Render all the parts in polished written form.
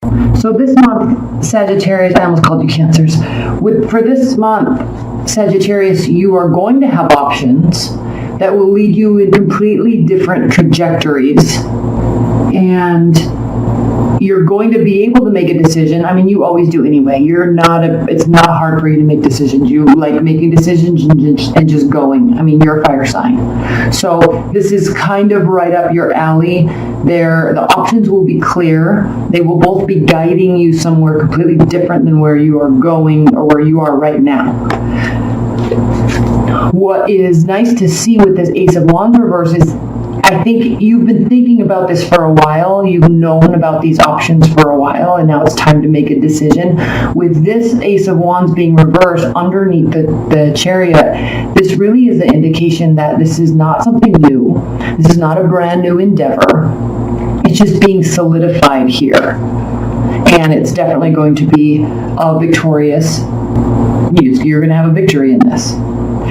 So this month, Sagittarius, I almost called you Cancers. For this month, Sagittarius, you are going to have options that will lead you in completely different trajectories. And you're going to be able to make a decision. I mean, you always do anyway. It's not hard for you to make decisions. You like making decisions and just going. I mean, you're a fire sign. So this is kind of right up your alley. The options will be clear. They will both be guiding you somewhere completely different than where you are going or where you are right now. What is nice to see with this Ace of Wands reverse is I think you've been thinking about this for a while. You've known about these options for a while, and now it's time to make a decision. With this Ace of Wands being reversed underneath the Chariot, this really is an indication that this is not something new. This is not a brand new endeavor. It's just being solidified here. And it's definitely going to be a victorious. You're going to have a victory in this.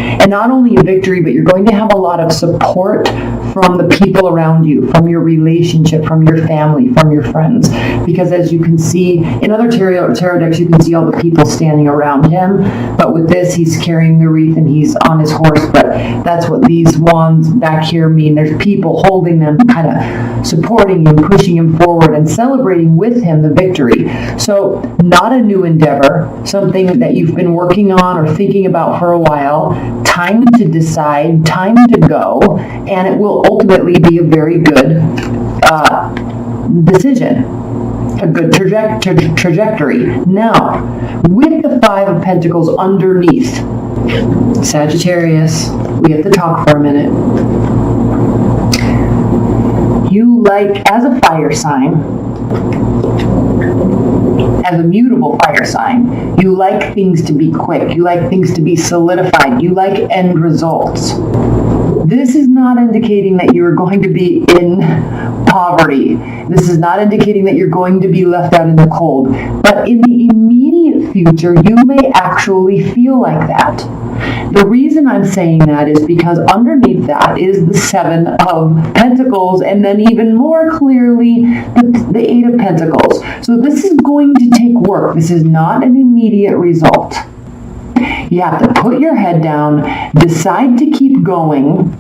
And not only a victory, but you're going to have a lot of support from the people around you, from your relationship, from your family, from your friends. Because as you can see, in other tarot decks, you can see all the people standing around him. But with this, he's carrying the wreath and he's on his horse. But that's what these wands back here mean. There's people holding them, kind of supporting him, pushing him forward, and celebrating with him the victory. So not a new endeavor, something that you've been working on or thinking about for a while. Time to decide, time to go, and it will ultimately be a very good decision, a good trajectory. Now, with the Five of Pentacles underneath, Sagittarius, we have to talk for a minute. You like, as a fire sign, as a mutable fire sign, you like things to be quick. You like things to be solidified. You like end results. This is not indicating that you're going to be in poverty. This is not indicating that you're going to be left out in the cold. But in the immediate future, you may actually feel like that. The reason I'm saying that is because underneath that is the Seven of Pentacles, and then even more clearly, the Eight of Pentacles. So this is going to take work. This is not an immediate result. You have to put your head down, decide to keep going,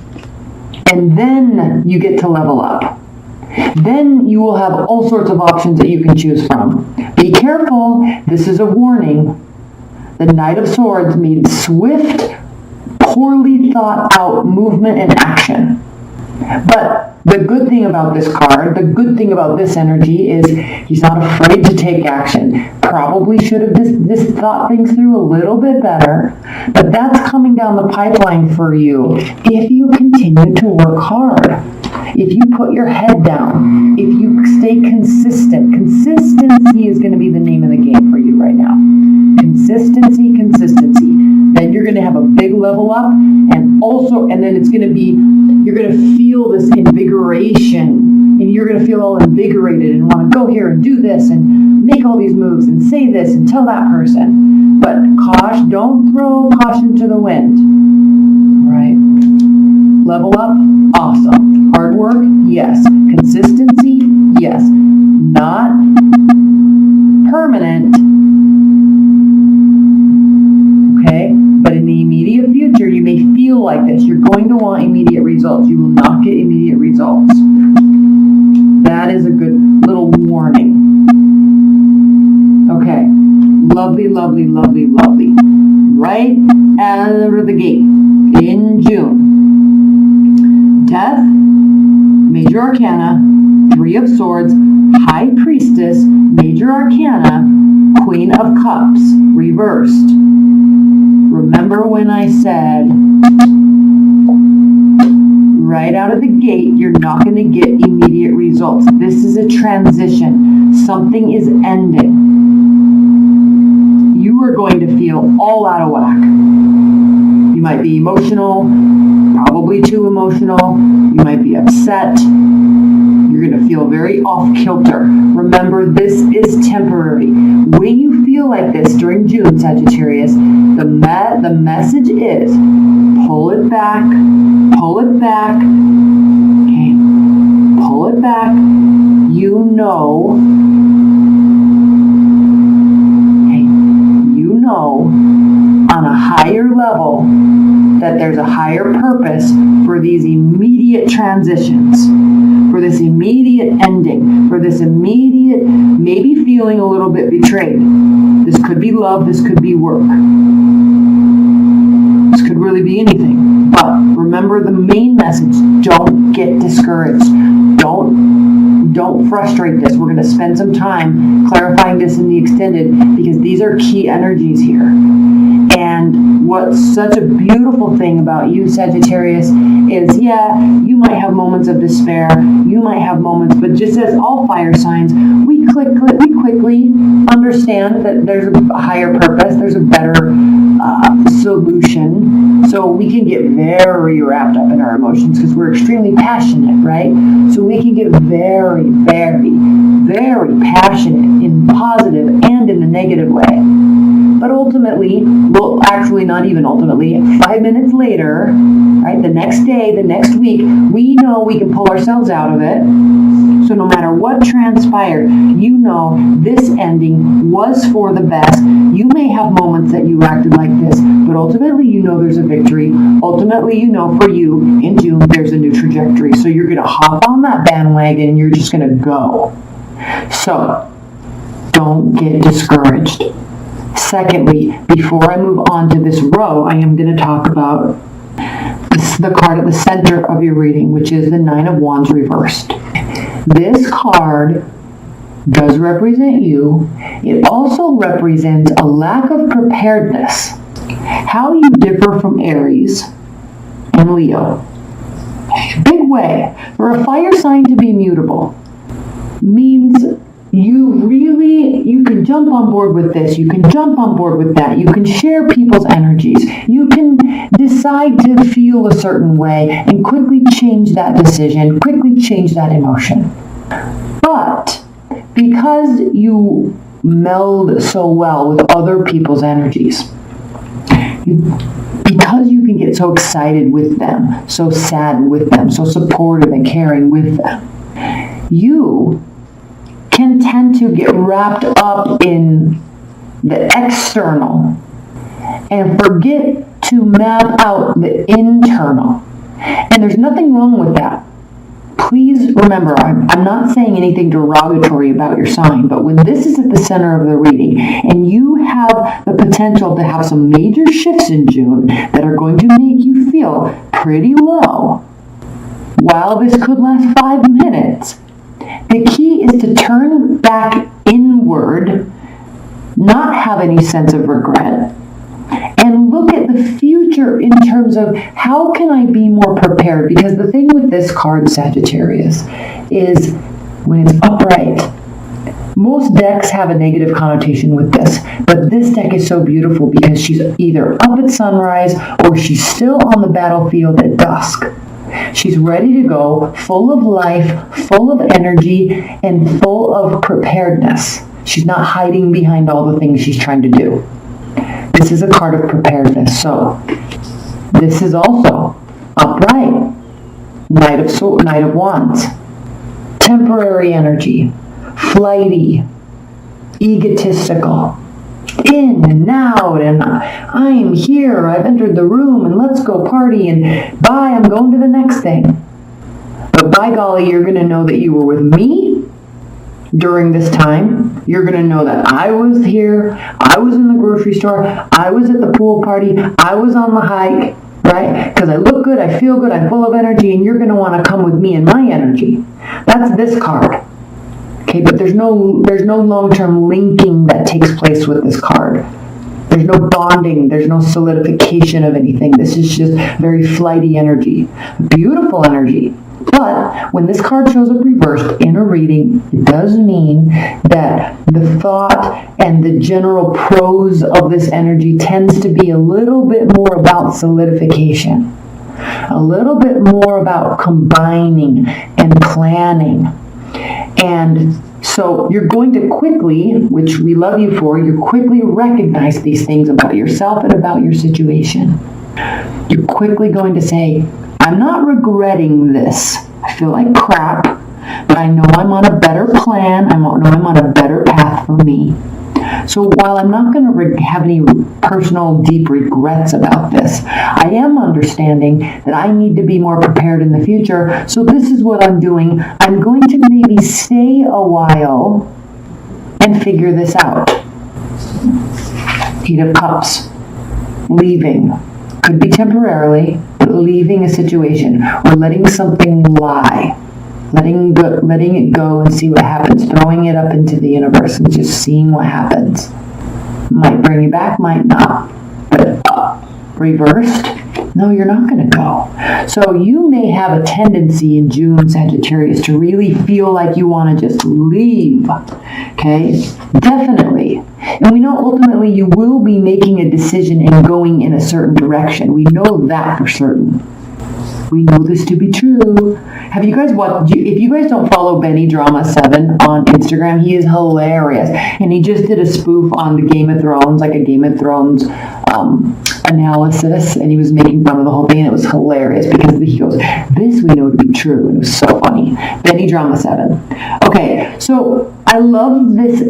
and then you get to level up. Then you will have all sorts of options that you can choose from. Be careful. This is a warning. The Knight of Swords means swift, poorly thought out movement and action. But the good thing about this card, the good thing about this energy is he's not afraid to take action. Probably should have this thought things through a little bit better, but that's coming down the pipeline for you if you continue to work hard. If you put your head down, if you stay consistent. Consistency is going to be the name of the game for you right now. Consistency. Then you're going to have a big level up, and then it's going to be, you're going to feel this invigoration, and you're going to feel all invigorated and want to go here and do this and make all these moves and say this and tell that person. But don't throw caution to the wind, right? Level up, awesome. Hard work, yes. Consistency, yes. Not permanent, okay? But in the immediate future, you may feel like this. You're going to want immediate results. You will not get immediate results. That is a good little warning. Okay. Lovely. Right out of the gate in June. Death, Major Arcana, Three of Swords, High Priestess, Major Arcana, Queen of Cups, reversed. Remember when I said, right out of the gate, you're not going to get immediate results. This is a transition. Something is ending. You are going to feel all out of whack. You might be emotional, probably too emotional. You might be upset. You're going to feel very off kilter. Remember, this is temporary. When you feel like this during June, Sagittarius, the message is pull it back, okay? Pull it back. You know higher purpose for these immediate transitions, for this immediate ending, for this immediate, maybe feeling a little bit betrayed. This could be love, this could be work. This could really be anything. But remember the main message: don't get discouraged. Don't frustrate this. We're going to spend some time clarifying this in the extended, because these are key energies here. And what's such a beautiful thing about you, Sagittarius, is, yeah, you might have moments of despair. You might have moments, but just as all fire signs, we quickly understand that there's a higher purpose. There's a better solution. So we can get very wrapped up in our emotions because we're extremely passionate, right? So we can get very, very, very passionate in positive and in the negative way. But ultimately, well, actually not even ultimately, 5 minutes later, right, the next day, the next week, we know we can pull ourselves out of it. So no matter what transpired, you know this ending was for the best. You may have moments that you acted like this, but ultimately you know there's a victory. Ultimately, you know for you, in June, there's a new trajectory. So you're going to hop on that bandwagon and you're just going to go. So don't get discouraged. Secondly, before I move on to this row, I am going to talk about the card at the center of your reading, which is the Nine of Wands reversed. This card does represent you. It also represents a lack of preparedness. How you differ from Aries and Leo. Big way. For a fire sign to be mutable means you can jump on board with this, you can jump on board with that, you can share people's energies, you can decide to feel a certain way and quickly change that decision, quickly change that emotion. But because you meld so well with other people's energies, because you can get so excited with them, so sad with them, so supportive and caring with them, you can tend to get wrapped up in the external and forget to map out the internal. And there's nothing wrong with that. Please remember, I'm not saying anything derogatory about your sign, but when this is at the center of the reading and you have the potential to have some major shifts in June that are going to make you feel pretty low, while this could last 5 minutes, the key is to turn back inward, not have any sense of regret, and look at the future in terms of how can I be more prepared? Because the thing with this card, Sagittarius, is when it's upright. Most decks have a negative connotation with this, but this deck is so beautiful because she's either up at sunrise or she's still on the battlefield at dusk. She's ready to go, full of life, full of energy, and full of preparedness. She's not hiding behind all the things she's trying to do. This is a card of preparedness. So, this is also upright. Knight of Wands. Temporary energy. Flighty. Egotistical. In and out, and I'm here, I've entered the room, and let's go party, and bye, I'm going to the next thing. But by golly, you're going to know that you were with me during this time. You're going to know that I was here, I was in the grocery store, I was at the pool party, I was on the hike, right? Because I look good, I feel good, I'm full of energy, and you're going to want to come with me and my energy. That's this card. Okay, but there's no long-term linking that takes place with this card. There's no bonding. There's no solidification of anything. This is just very flighty energy. Beautiful energy. But when this card shows up reversed in a reading, it does mean that the thought and the general prose of this energy tends to be a little bit more about solidification. A little bit more about combining and planning. And so you're going to quickly, which we love you for, you quickly recognize these things about yourself and about your situation. You're quickly going to say, I'm not regretting this. I feel like crap, but I know I'm on a better plan. I know I'm on a better path for me. So while I'm not going to have any personal deep regrets about this, I am understanding that I need to be more prepared in the future. So this is what I'm doing. I'm going to maybe stay a while and figure this out. Eight of Cups. Leaving. Could be temporarily, but leaving a situation or letting something lie. Letting it go and see what happens. Throwing it up into the universe and just seeing what happens. Might bring you back, might not. But reversed, no, you're not going to go. So you may have a tendency in June, Sagittarius, to really feel like you want to just leave. Okay? Definitely. And we know ultimately you will be making a decision and going in a certain direction. We know that for certain. We know this to be true. Have you guys watched? If you guys don't follow Benny Drama 7 on Instagram, he is hilarious, and he just did a spoof on the Game of Thrones, like a Game of Thrones analysis, and he was making fun of the whole thing, and it was hilarious because he goes, "This we know to be true," and it was so funny. Benny Drama 7. Okay, so I love this.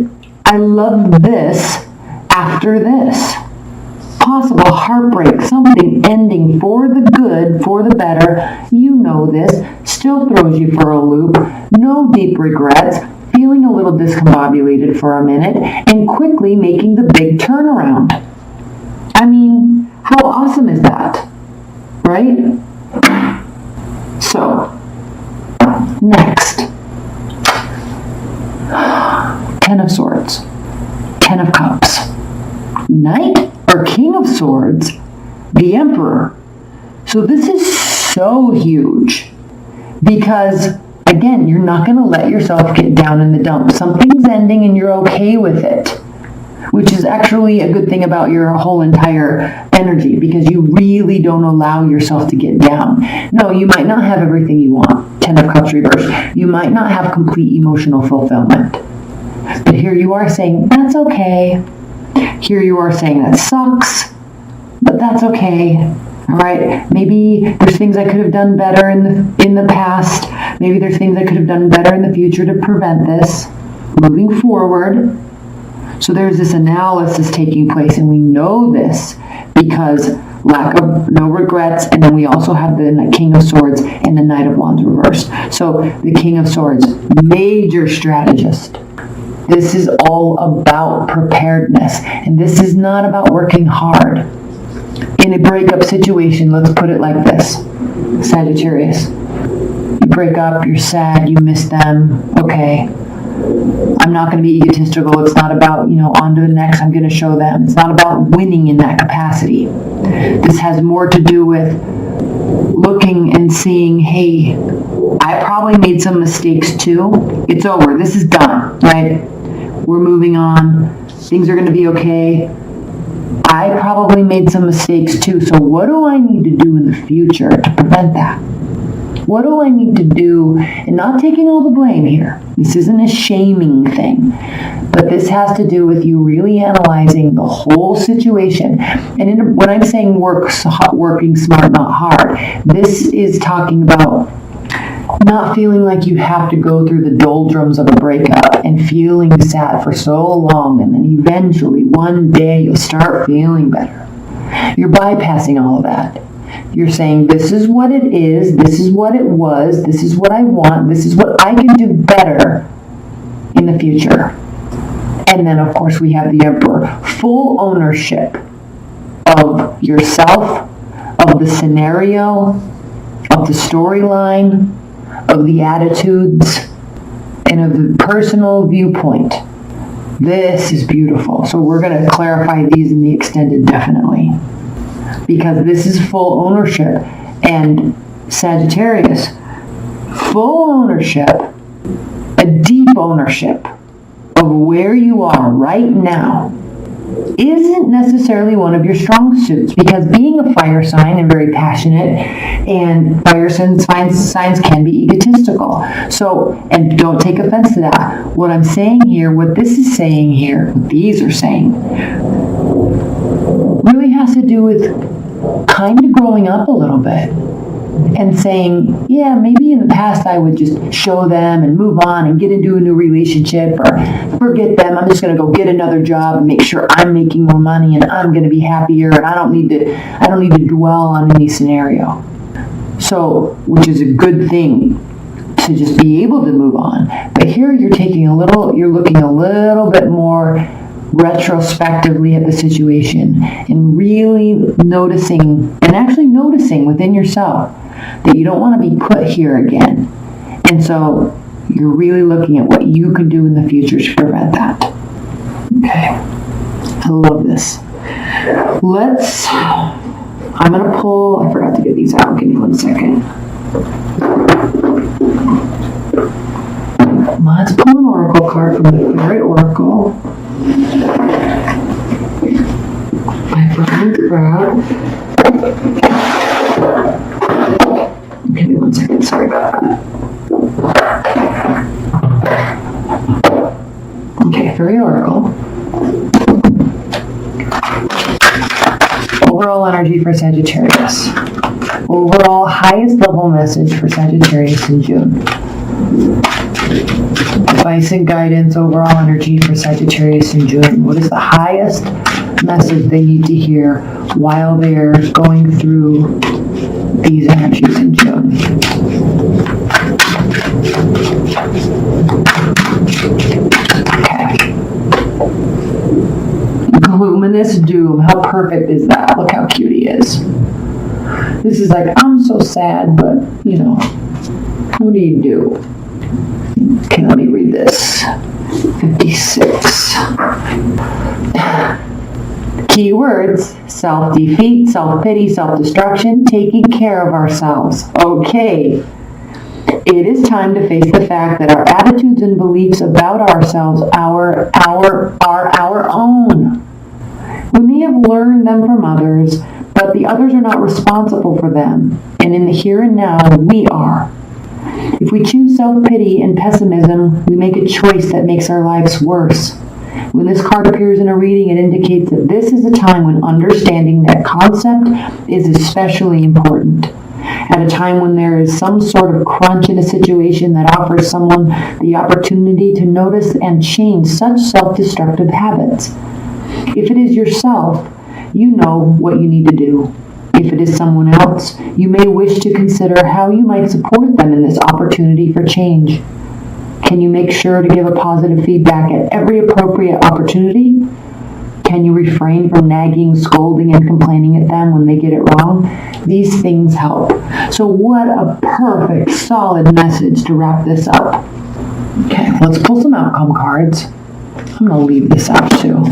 I love this. After this. Possible heartbreak, something ending for the good, for the better. You know this. Still throws you for a loop. No deep regrets. Feeling a little discombobulated for a minute. And quickly making the big turnaround. I mean, how awesome is that? Right? So, next. 10 of Swords. 10 of Cups. Knight or King of Swords, the Emperor. So this is so huge because, again, you're not going to let yourself get down in the dumps. Something's ending and you're okay with it, which is actually a good thing about your whole entire energy because you really don't allow yourself to get down. No, you might not have everything you want. 10 of Cups reversed. You might not have complete emotional fulfillment. But here you are saying, that's okay. Here you are saying that sucks, but that's okay. All right. Maybe there's things I could have done better in the past. Maybe there's things I could have done better in the future to prevent this. Moving forward. So there's this analysis taking place, and we know this because no regrets, and then we also have the King of Swords and the Knight of Wands reversed. So the King of Swords, major strategist. This is all about preparedness, and this is not about working hard. In a breakup situation, let's put it like this. Sagittarius, you break up, you're sad, you miss them, okay. I'm not going to be egotistical. It's not about, on to the next, I'm going to show them. It's not about winning in that capacity. This has more to do with looking and seeing, hey, I probably made some mistakes too. It's over. This is done, right? We're moving on. Things are going to be okay. I probably made some mistakes too. So what do I need to do in the future to prevent that? What do I need to do? And not taking all the blame here. This isn't a shaming thing. But this has to do with you really analyzing the whole situation. And when I'm saying working smart, not hard, this is talking about not feeling like you have to go through the doldrums of a breakup and feeling sad for so long, and then eventually one day you'll start feeling better. You're bypassing all of that. You're saying, this is what it is, this is what it was, this is what I want, this is what I can do better in the future. And then, of course, we have the Emperor. Full ownership of yourself, of the scenario, of the storyline, of the attitudes, and of the personal viewpoint. This is beautiful. So we're going to clarify these in the extended definitely. Because this is full ownership. And Sagittarius, full ownership, a deep ownership of where you are right now isn't necessarily one of your strong suits, because being a fire sign and very passionate, and fire signs can be egotistical. So, and don't take offense to that. What I'm saying here, what this is saying here, what these are saying, really has to do with kind of growing up a little bit. and saying, yeah, maybe in the past I would just show them and move on and get into a new relationship, or forget them. I'm just going to go get another job and make sure I'm making more money and I'm going to be happier, and I don't need to dwell on any scenario. So, which is a good thing, to just be able to move on. But here you're looking a little bit more retrospectively at the situation and really noticing within yourself that you don't want to be put here again. And so you're really looking at what you can do in the future to prevent that. Okay. I love this. I'm going to pull, I forgot to get these out. Give me 1 second. Let's pull an oracle card from the Fairy Oracle. I brought the crowd. Give me 1 second. Sorry about that. Okay, Fairy Oracle. Overall energy for Sagittarius. Overall highest level message for Sagittarius in June. Advice and guidance, overall energy for Sagittarius in June. What is the highest message they need to hear while they're going through these energies in June? Okay. Luminous doom. How perfect is that? Look how cute he is. This is like, I'm so sad, but, what do you do? Okay, let me read this. 56. Keywords: self-defeat, self-pity, self-destruction, taking care of ourselves. Okay. It is time to face the fact that our attitudes and beliefs about ourselves are our own. We may have learned them from others, but the others are not responsible for them. And in the here and now, we are. If we choose self-pity and pessimism, we make a choice that makes our lives worse. When this card appears in a reading, it indicates that this is a time when understanding that concept is especially important. At a time when there is some sort of crunch in a situation that offers someone the opportunity to notice and change such self-destructive habits. If it is yourself, you know what you need to do. If it is someone else, you may wish to consider how you might support them in this opportunity for change. Can you make sure to give a positive feedback at every appropriate opportunity? Can you refrain from nagging, scolding, and complaining at them when they get it wrong? These things help. So what a perfect, solid message to wrap this up. Okay, let's pull some outcome cards. I'm going to leave this out too.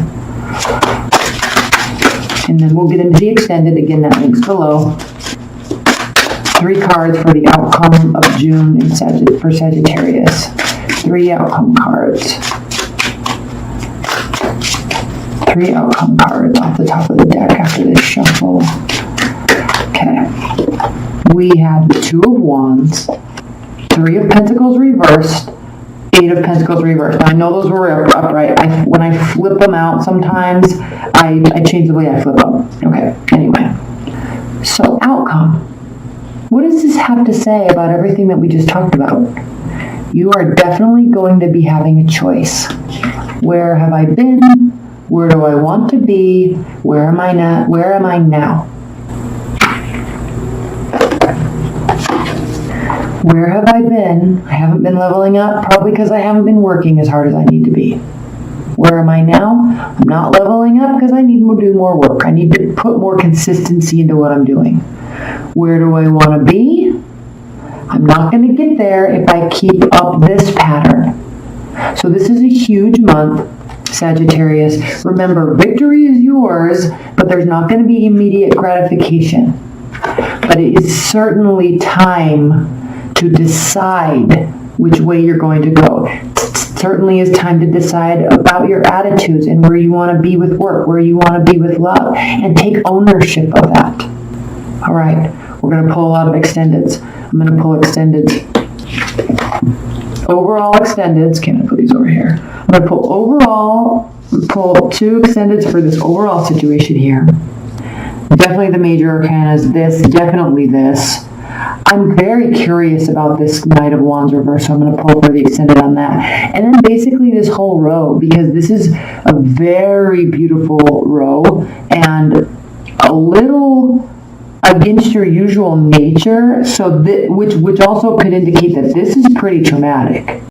And then we'll get into the extended. Again, that link's below. 3 cards for the outcome of June for Sagittarius. 3 outcome cards. 3 outcome cards off the top of the deck after this shuffle. Okay. We have the 2 of Wands, 3 of Pentacles reversed, 8 of Pentacles reversed. Now, I know those were upright. When I flip them out sometimes, I change the way I flip them. Okay, anyway. So, outcome. What does this have to say about everything that we just talked about? You are definitely going to be having a choice. Where have I been? Where do I want to be? Where am I now? Where am I now? Where have I been? I haven't been leveling up, probably because I haven't been working as hard as I need to be. Where am I now? I'm not leveling up because I need to do more work. I need to put more consistency into what I'm doing. Where do I want to be? I'm not going to get there if I keep up this pattern. So this is a huge month, Sagittarius. Remember, victory is yours, but there's not going to be immediate gratification. But it is certainly time to decide which way you're going to go. It certainly is time to decide about your attitudes and where you want to be with work, where you want to be with love, and take ownership of that. All right, we're going to pull a lot of extendeds. I'm going to pull extendeds. Overall extendeds. Can I put these over here? I'm going to pull 2 extendeds for this overall situation here. Definitely the major arcana is this, definitely this. I'm very curious about this Knight of Wands reverse, so I'm going to pull for the extended on that. And then basically this whole row, because this is a very beautiful row and a little against your usual nature, so which also could indicate that this is pretty traumatic.